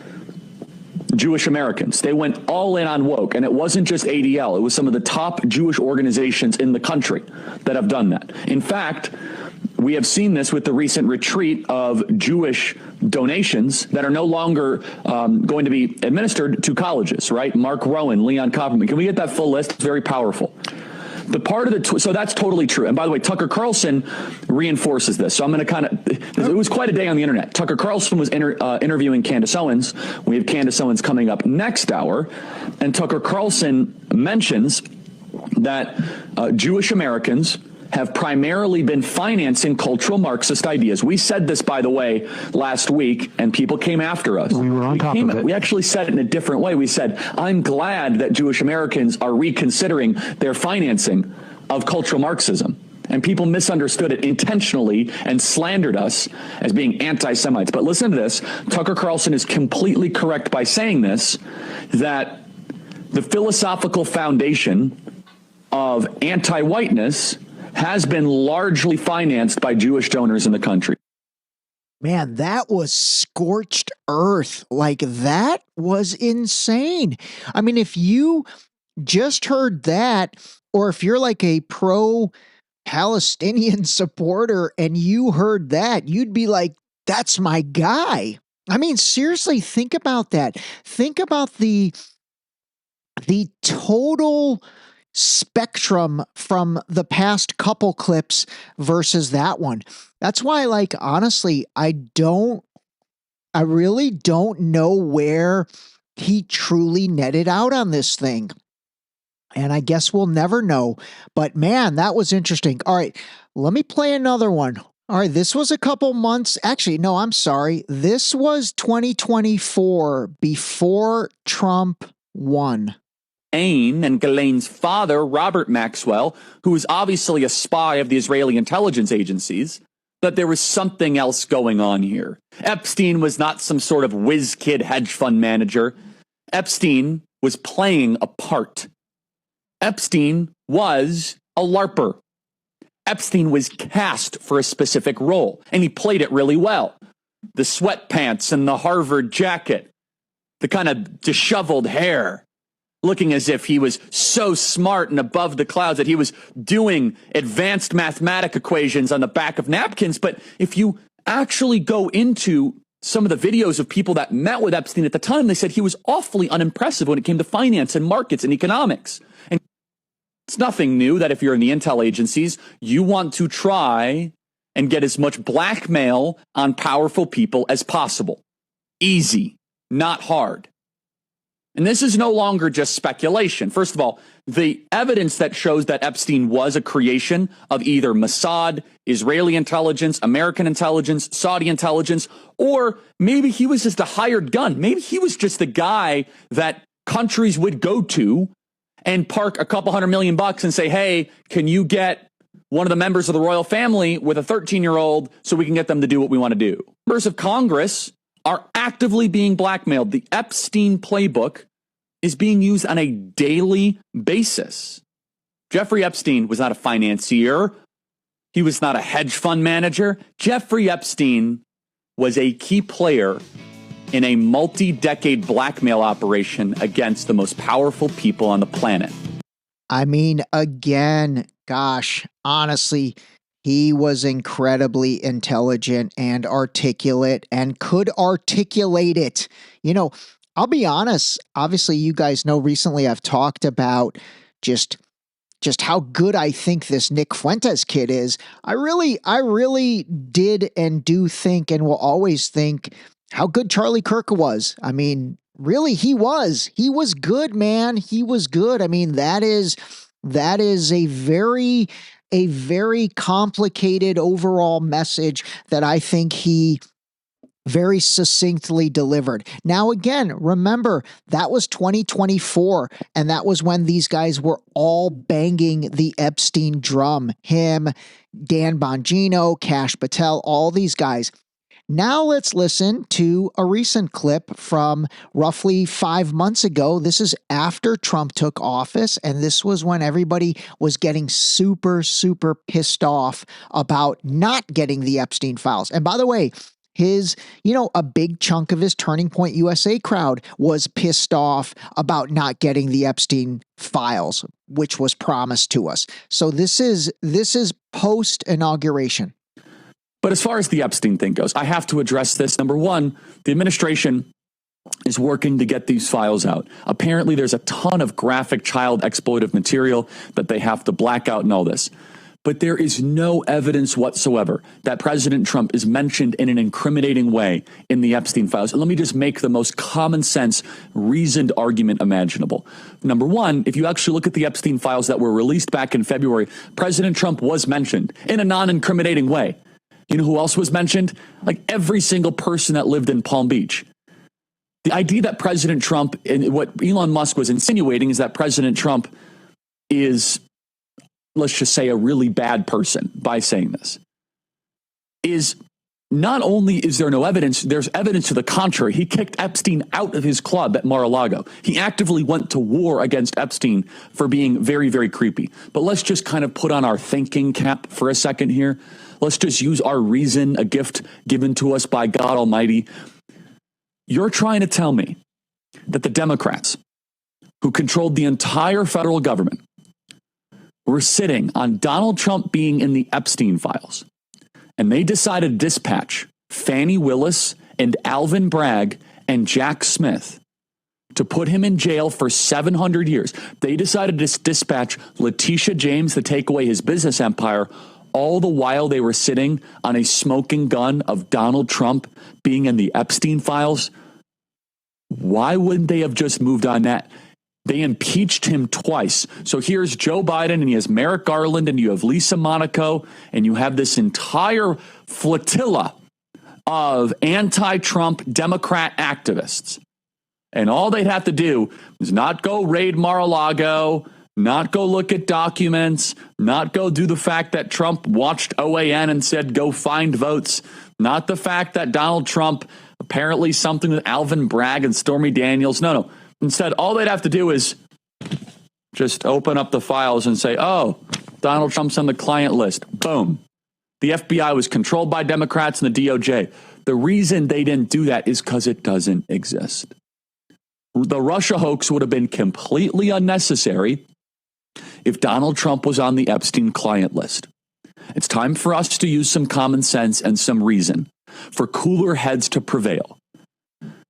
Jewish Americans. They went all in on woke, and it wasn't just ADL. It was some of the top Jewish organizations in the country that have done that. In fact, we have seen this with the recent retreat of Jewish donations that are no longer going to be administered to colleges, right? Mark Rowan, Leon Copperman. Can we get that full list? It's very powerful. The part of the so that's totally true. And by the way, Tucker Carlson reinforces this. So I'm going to it was quite a day on the internet. Tucker Carlson was interviewing Candace Owens. We have Candace Owens coming up next hour. And Tucker Carlson mentions that Jewish Americans have primarily been financing cultural Marxist ideas. We said this, by the way, last week, and people came after us. We were on top of it. We actually said it in a different way. We said, I'm glad that Jewish Americans are reconsidering their financing of cultural Marxism. And people misunderstood it intentionally and slandered us as being anti-Semites. But listen to this. Tucker Carlson is completely correct by saying this, that the philosophical foundation of anti-whiteness has been largely financed by Jewish donors in the country. Man, that was scorched earth. Like, that was insane. I mean, if you just heard that, or if you're like a pro-Palestinian supporter and you heard that, you'd be like, that's my guy. I mean, seriously, think about that. Think about the total spectrum from the past couple clips versus that one. That's why, like, honestly, I really don't know where he truly netted out on this thing. And I guess we'll never know. But man, that was interesting. All right, let me play another one. All right, this was a couple months. Actually, no, I'm sorry. This was 2024 before Trump won. And Ghislaine's father, Robert Maxwell, who was obviously a spy of the Israeli intelligence agencies, that there was something else going on here. Epstein was not some sort of whiz kid hedge fund manager. Epstein was playing a part. Epstein was a LARPer. Epstein was cast for a specific role, and he played it really well. The sweatpants and the Harvard jacket, the kind of disheveled hair, looking as if he was so smart and above the clouds that he was doing advanced mathematic equations on the back of napkins. But if you actually go into some of the videos of people that met with Epstein at the time, they said he was awfully unimpressive when it came to finance and markets and economics. And it's nothing new that if you're in the intel agencies, you want to try and get as much blackmail on powerful people as possible. Easy, not hard. And this is no longer just speculation. First of all, the evidence that shows that Epstein was a creation of either Mossad, Israeli intelligence, American intelligence, Saudi intelligence, or maybe he was just a hired gun. Maybe he was just the guy that countries would go to and park a couple $100 million and say, hey, can you get one of the members of the royal family with a 13-year-old so we can get them to do what we want to do? Members of Congress are actively being blackmailed. The Epstein playbook is being used on a daily basis. Jeffrey Epstein was not a financier. He was not a hedge fund manager. Jeffrey Epstein was a key player in a multi-decade blackmail operation against the most powerful people on the planet. I mean, again, gosh, honestly, he was incredibly intelligent and articulate and could articulate it. You know, I'll be honest. Obviously, you guys know recently I've talked about just how good I think this Nick Fuentes kid is. I really did and do think and will always think how good Charlie Kirk was. I mean, really, he was good, man. He was good. I mean, that is a very complicated overall message that I think he very succinctly delivered. Now, again, remember, that was 2024, and that was when these guys were all banging the Epstein drum. Him, Dan Bongino, Kash Patel, all these guys. Now let's listen to a recent clip from roughly 5 months ago. This is after Trump took office, and this was when everybody was getting super, super pissed off about not getting the Epstein files. And by the way, a big chunk of his Turning Point USA crowd was pissed off about not getting the Epstein files, which was promised to us. So this is post inauguration. But as far as the Epstein thing goes, I have to address this. Number one, the administration is working to get these files out. Apparently, there's a ton of graphic child exploitive material that they have to black out and all this. But there is no evidence whatsoever that President Trump is mentioned in an incriminating way in the Epstein files. And let me just make the most common sense, reasoned argument imaginable. Number one, if you actually look at the Epstein files that were released back in February, President Trump was mentioned in a non-incriminating way. You know who else was mentioned? Like every single person that lived in Palm Beach. The idea that President Trump, and what Elon Musk was insinuating, is that President Trump is, let's just say, a really bad person by saying this, is not only is there no evidence, there's evidence to the contrary. He kicked Epstein out of his club at Mar-a-Lago. He actively went to war against Epstein for being very, very creepy. But let's just kind of put on our thinking cap for a second here. Let's just use our reason, a gift given to us by God Almighty. You're trying to tell me that the Democrats, who controlled the entire federal government, were sitting on Donald Trump being in the Epstein files, and they decided to dispatch Fannie Willis and Alvin Bragg and Jack Smith to put him in jail for 700 years. They decided to dispatch Letitia James to take away his business empire, all the while they were sitting on a smoking gun of Donald Trump being in the Epstein files. Why wouldn't they have just moved on that? They impeached him twice. So here's Joe Biden, and he has Merrick Garland, and you have Lisa Monaco, and you have this entire flotilla of anti-Trump Democrat activists. And all they'd have to do is not go raid Mar-a-Lago, not go look at documents, not go do the fact that Trump watched OAN and said, go find votes, not the fact that Donald Trump apparently something with Alvin Bragg and Stormy Daniels. No. Instead, all they'd have to do is just open up the files and say, oh, Donald Trump's on the client list. Boom. The FBI was controlled by Democrats and the DOJ. The reason they didn't do that is because it doesn't exist. The Russia hoax would have been completely unnecessary if Donald Trump was on the Epstein client list. It's time for us to use some common sense and some reason for cooler heads to prevail.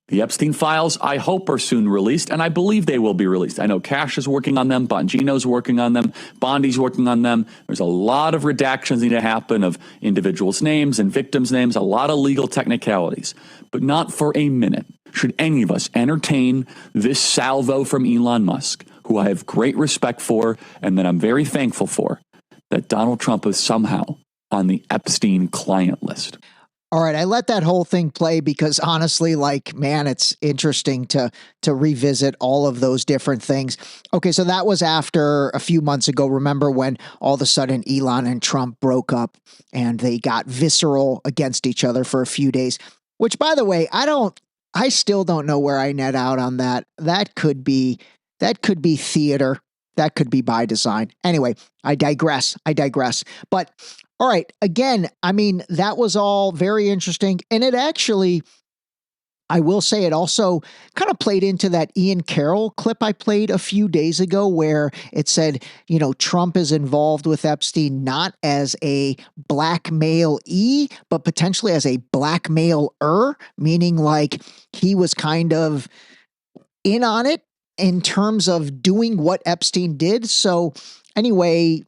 The Epstein files, I hope, are soon released, and I believe they will be released. I know Kash is working on them, Bongino's working on them, Bondi's working on them. There's a lot of redactions need to happen of individuals' names and victims' names, a lot of legal technicalities. But not for a minute should any of us entertain this salvo from Elon Musk, who I have great respect for and that I'm very thankful for, that Donald Trump is somehow on the Epstein client list. All right, I let that whole thing play because honestly, man, it's interesting to revisit all of those different things. Okay, so that was after a few months ago. Remember when all of a sudden Elon and Trump broke up and they got visceral against each other for a few days, which, by the way, I still don't know where I net out on that. That could be theater. That could be by design. Anyway, I digress. But all right, again, I mean, that was all very interesting. And it actually, I will say, it also kind of played into that Ian Carroll clip I played a few days ago where it said, Trump is involved with Epstein not as a blackmail-e, but potentially as a blackmailer, meaning like he was kind of in on it in terms of doing what Epstein did. So anyway.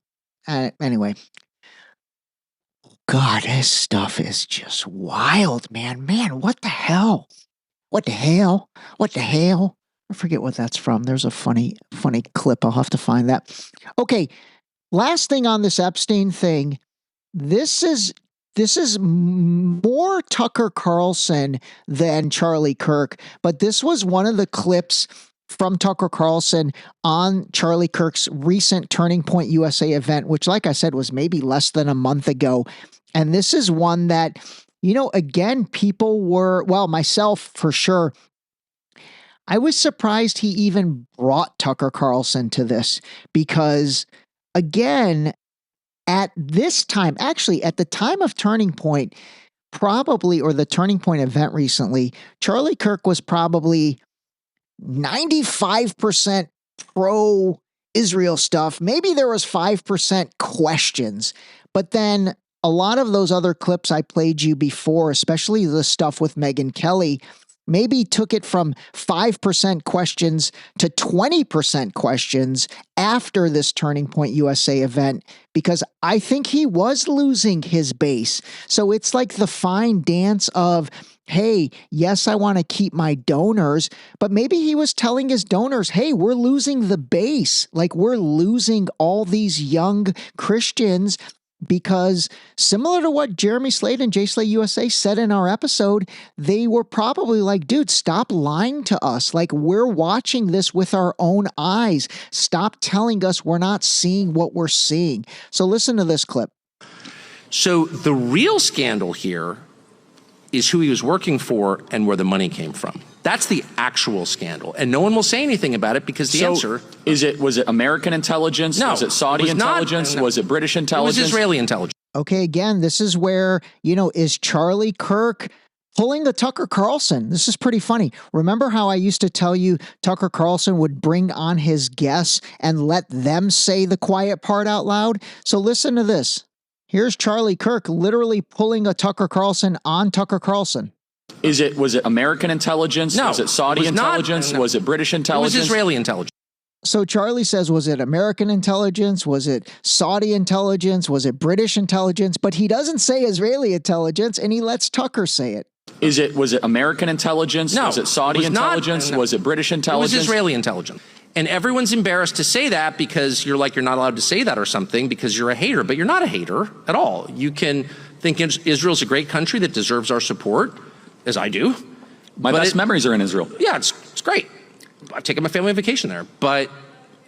God, this stuff is just wild, man. Man, what the hell? What the hell? What the hell? I forget what that's from. There's a funny clip. I'll have to find that. Okay, last thing on this Epstein thing. This is more Tucker Carlson than Charlie Kirk, but this was one of the clips from Tucker Carlson on Charlie Kirk's recent Turning Point USA event, which, like I said, was maybe less than a month ago. And this is one that, again, people were, well, myself for sure, I was surprised he even brought Tucker Carlson to this because, again, at this time, actually at the time of Turning Point, probably, or the Turning Point event recently, Charlie Kirk was probably 95% pro-Israel stuff. Maybe there was 5% questions, but then a lot of those other clips I played you before, especially the stuff with Megyn Kelly, maybe took it from 5% questions to 20% questions after this Turning Point USA event, because I think he was losing his base. So it's like the fine dance of, hey, yes, I want to keep my donors, but maybe he was telling his donors, hey, we're losing the base. Like, we're losing all these young Christians. Because similar to what Jeremy Slade and J Slade USA said in our episode, they were probably like, dude, stop lying to us. Like, we're watching this with our own eyes. Stop telling us we're not seeing what we're seeing. So listen to this clip. So the real scandal here is who he was working for and where the money came from. That's the actual scandal. And no one will say anything about it because the answer... Was it American intelligence? No. Was it Saudi intelligence? No. Was it British intelligence? It was Israeli intelligence. Okay, again, this is where, is Charlie Kirk pulling the Tucker Carlson? This is pretty funny. Remember how I used to tell you Tucker Carlson would bring on his guests and let them say the quiet part out loud? So listen to this. Here's Charlie Kirk literally pulling a Tucker Carlson on Tucker Carlson. Was it American intelligence? No. Was it Saudi intelligence? Was it British intelligence? It was Israeli intelligence. So Charlie says, was it American intelligence? Was it Saudi intelligence? Was it British intelligence? But he doesn't say Israeli intelligence, and he lets Tucker say it. Was it American intelligence? No. Was it Saudi intelligence? Was it British intelligence? It was Israeli intelligence. And everyone's embarrassed to say that because you're not allowed to say that or something because you're a hater. But you're not a hater at all. You can think Israel's a great country that deserves our support, as I do. My best memories are in Israel. Yeah, it's great. I've taken my family on vacation there. But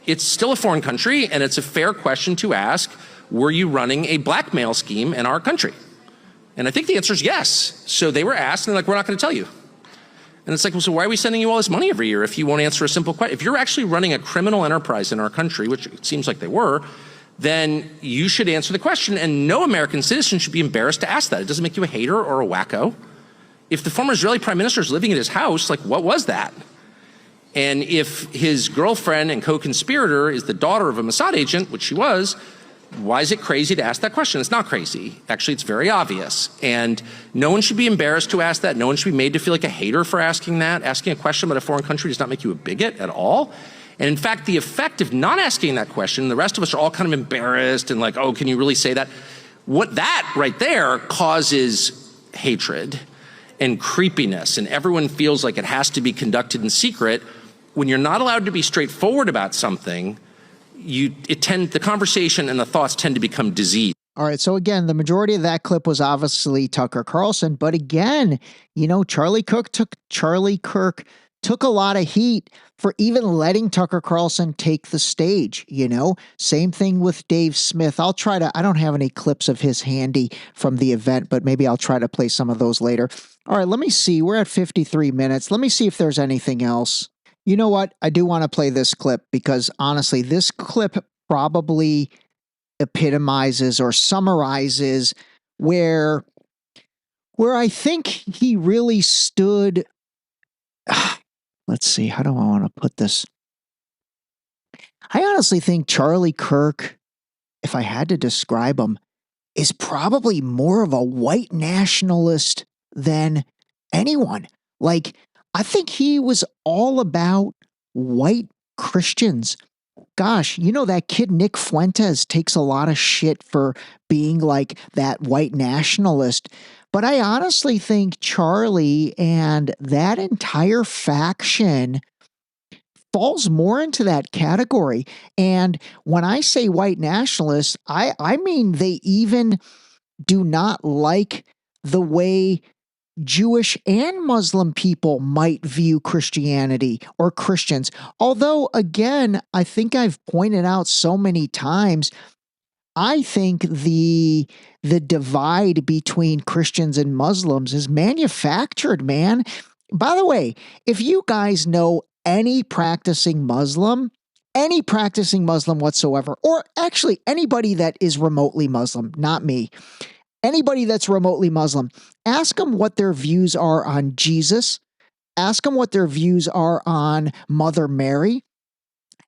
it's still a foreign country, and it's a fair question to ask, were you running a blackmail scheme in our country? And I think the answer is yes. So they were asked, and they're like, we're not going to tell you. And it's like, well, so why are we sending you all this money every year if you won't answer a simple question? If you're actually running a criminal enterprise in our country, which it seems like they were, then you should answer the question, and no American citizen should be embarrassed to ask that. It doesn't make you a hater or a wacko. If the former Israeli prime minister is living at his house, like, what was that? And if his girlfriend and co-conspirator is the daughter of a Mossad agent, which she was, why is it crazy to ask that question? It's not crazy. Actually, it's very obvious. And no one should be embarrassed to ask that. No one should be made to feel like a hater for asking that. Asking a question about a foreign country does not make you a bigot at all. And in fact, the effect of not asking that question, the rest of us are all kind of embarrassed and like, oh, can you really say that? What that right there causes hatred and creepiness, and everyone feels like it has to be conducted in secret. When you're not allowed to be straightforward about something, the conversation and the thoughts tend to become diseased. All right. So again, the majority of that clip was obviously Tucker Carlson, but again, Charlie Kirk took a lot of heat for even letting Tucker Carlson take the stage, Same thing with Dave Smith. I don't have any clips of his handy from the event, but maybe I'll try to play some of those later. All right, let me see. We're at 53 minutes. Let me see if there's anything else. You know what? I do want to play this clip because honestly, this clip probably epitomizes or summarizes where I think he really stood. Let's see. How do I want to put this? I honestly think Charlie Kirk, if I had to describe him, is probably more of a white nationalist than anyone. Like, I think he was all about white Christians. Gosh, that kid Nick Fuentes takes a lot of shit for being like that white nationalist. But I honestly think Charlie and that entire faction falls more into that category. And when I say white nationalists, I mean they even do not like the way Jewish and Muslim people might view Christianity or Christians. Although, again, I think I've pointed out so many times, I think the divide between Christians and Muslims is manufactured, man. By the way, if you guys know any practicing Muslim whatsoever, or actually anybody that is remotely Muslim, not me, anybody that's remotely Muslim, ask them what their views are on Jesus. Ask them what their views are on Mother Mary.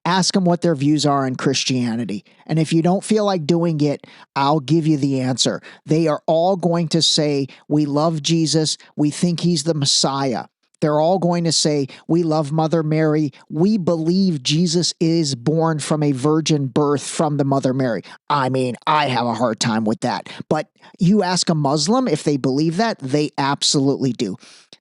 Ask them what their views are on Christianity. And if you don't feel like doing it, I'll give you the answer. They are all going to say, we love Jesus. We think he's the Messiah. They're all going to say, we love Mother Mary. We believe Jesus is born from a virgin birth from the Mother Mary. I mean, I have a hard time with that. But you ask a Muslim if they believe that, they absolutely do.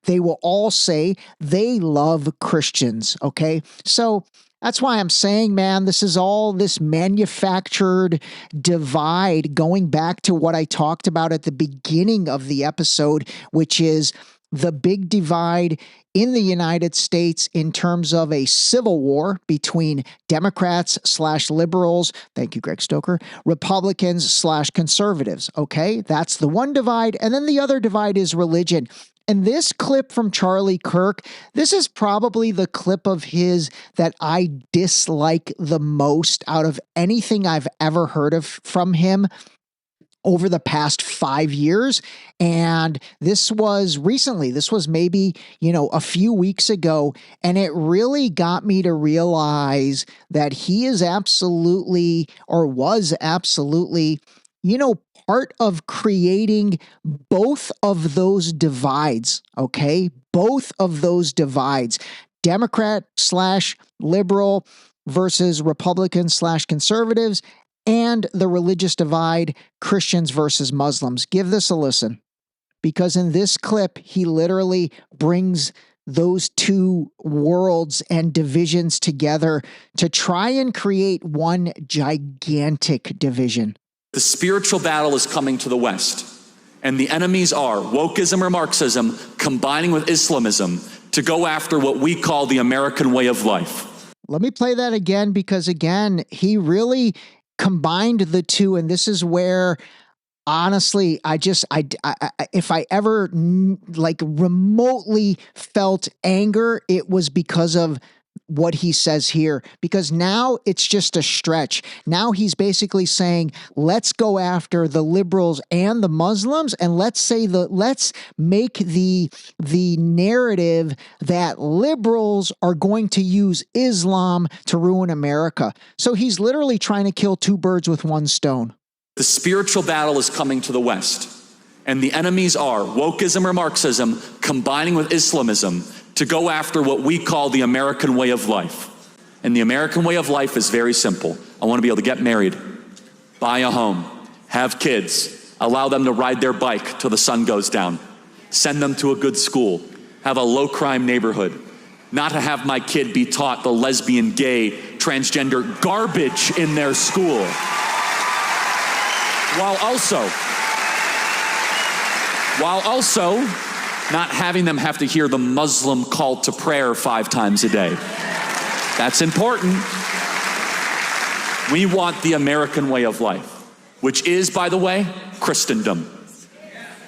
They will all say they love Christians, okay? So that's why I'm saying, man, this is all this manufactured divide going back to what I talked about at the beginning of the episode, which is the big divide in the United States in terms of a civil war between Democrats/liberals, thank you, Greg Stoker, Republicans/conservatives, okay? That's the one divide. And then the other divide is religion. And this clip from Charlie Kirk, this is probably the clip of his that I dislike the most out of anything I've ever heard of from him over the past 5 years. And this was recently, this was maybe, a few weeks ago. And it really got me to realize that he is absolutely, or was absolutely, part of creating both of those divides, okay? Both of those divides, Democrat/liberal versus Republican/conservatives, and the religious divide, Christians versus Muslims. Give this a listen, because in this clip, he literally brings those two worlds and divisions together to try and create one gigantic division. The spiritual battle is coming to the West, and the enemies are wokeism or Marxism combining with Islamism to go after what we call the American way of life. Let me play that again, because again, he really combined the two, and this is where, honestly, if I ever remotely felt anger, it was because of what he says here, because now it's just a stretch. Now he's basically saying, let's go after the liberals and the Muslims, and let's make the narrative that liberals are going to use Islam to ruin America. So he's literally trying to kill two birds with one stone. The spiritual battle is coming to the West, and the enemies are wokeism or Marxism combining with Islamism to go after what we call the American way of life. And the American way of life is very simple. I want to be able to get married, buy a home, have kids, allow them to ride their bike till the sun goes down, send them to a good school, have a low crime neighborhood, not to have my kid be taught the lesbian, gay, transgender garbage in their school, while also not having them have to hear the Muslim call to prayer 5 times a day. That's important. We want the American way of life, which is, by the way, Christendom.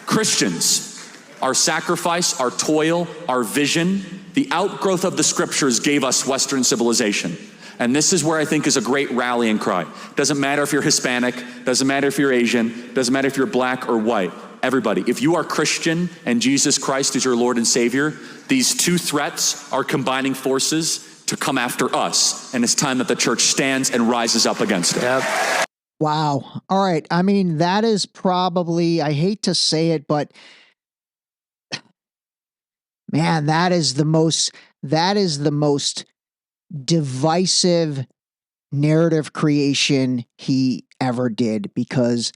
Christians, our sacrifice, our toil, our vision, the outgrowth of the scriptures gave us Western civilization. And this is where I think is a great rallying cry. Doesn't matter if you're Hispanic, doesn't matter if you're Asian, doesn't matter if you're black or white. Everybody, if you are Christian and Jesus Christ is your Lord and Savior, these two threats are combining forces to come after us. And it's time that the church stands and rises up against it. Yep. Wow. All right. I mean, that is probably, I hate to say it, but man, that is the most divisive narrative creation he ever did, because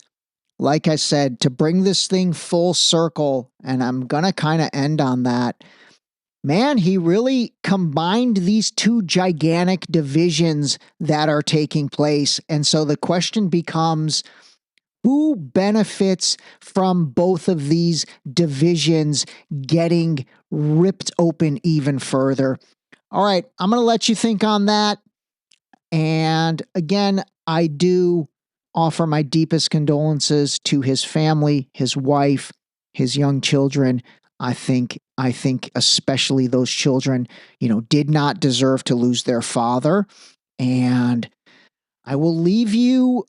like I said, to bring this thing full circle, and I'm going to kind of end on that, man, he really combined these two gigantic divisions that are taking place. And so the question becomes, who benefits from both of these divisions getting ripped open even further? All right, I'm going to let you think on that. And again, I do offer my deepest condolences to his family, his wife, his young children. I think especially those children, did not deserve to lose their father. And I will leave you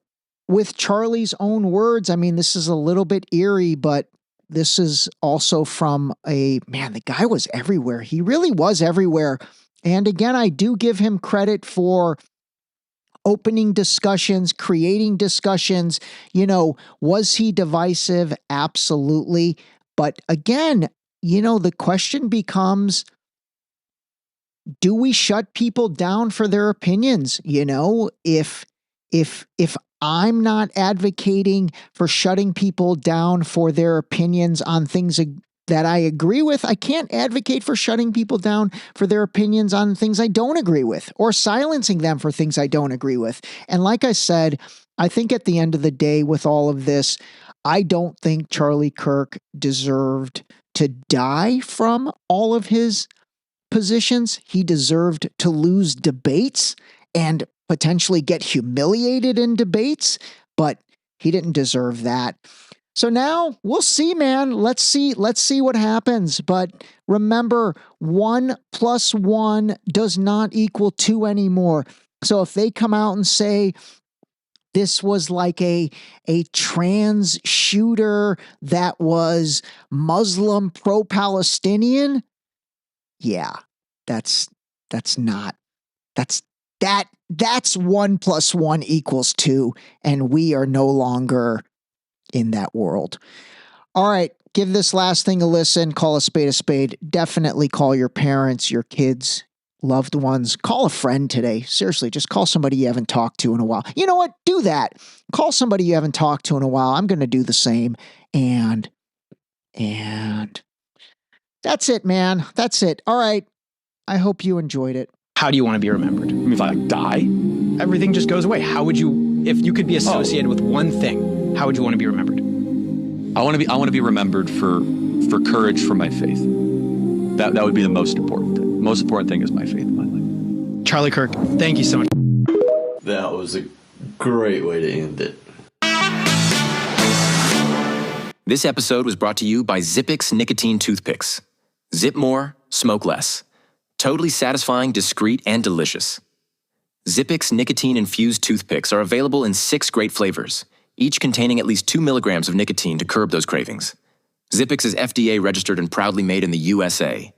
with Charlie's own words. I mean, this is a little bit eerie, but this is also from the guy was everywhere. He really was everywhere. And again, I do give him credit for opening discussions, creating discussions. Was he divisive? Absolutely. But again, the question becomes, do we shut people down for their opinions? If I'm not advocating for shutting people down for their opinions on things that I agree with, I can't advocate for shutting people down for their opinions on things I don't agree with, or silencing them for things I don't agree with. And like I said, I think at the end of the day with all of this, I don't think Charlie Kirk deserved to die from all of his positions. He deserved to lose debates and potentially get humiliated in debates, but he didn't deserve that. So now we'll see, man. Let's see what happens. But remember, 1 + 1 does not equal 2 anymore. So if they come out and say this was like a trans shooter that was Muslim pro-Palestinian, yeah, that's 1 + 1 = 2, and we are no longer in that world. All right, give this last thing a listen. Call a spade a spade. Definitely call your parents, your kids, loved ones. Call a friend today. Seriously, just call somebody you haven't talked to in a while. You know what? Do that. Call somebody you haven't talked to in a while. I'm going to do the same. And that's it, man. That's it. All right. I hope you enjoyed it. How do you want to be remembered? If I die? Everything just goes away. How would you, if you could be associated with one thing, how would you want to be remembered? I want to be remembered for courage for my faith. That would be the most important thing. Most important thing is my faith in my life. Charlie Kirk, thank you so much. That was a great way to end it. This episode was brought to you by Zippix nicotine toothpicks. Zip more, smoke less. Totally satisfying, discreet, and delicious. Zippix nicotine-infused toothpicks are available in 6 great flavors, each containing at least 2 milligrams of nicotine to curb those cravings. Zippix is FDA registered and proudly made in the USA.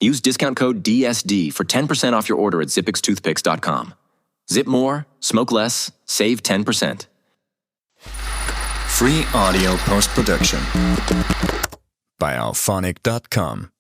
Use discount code DSD for 10% off your order at zippixtoothpicks.com. Zip more, smoke less, save 10%. Free audio post-production by alphonic.com.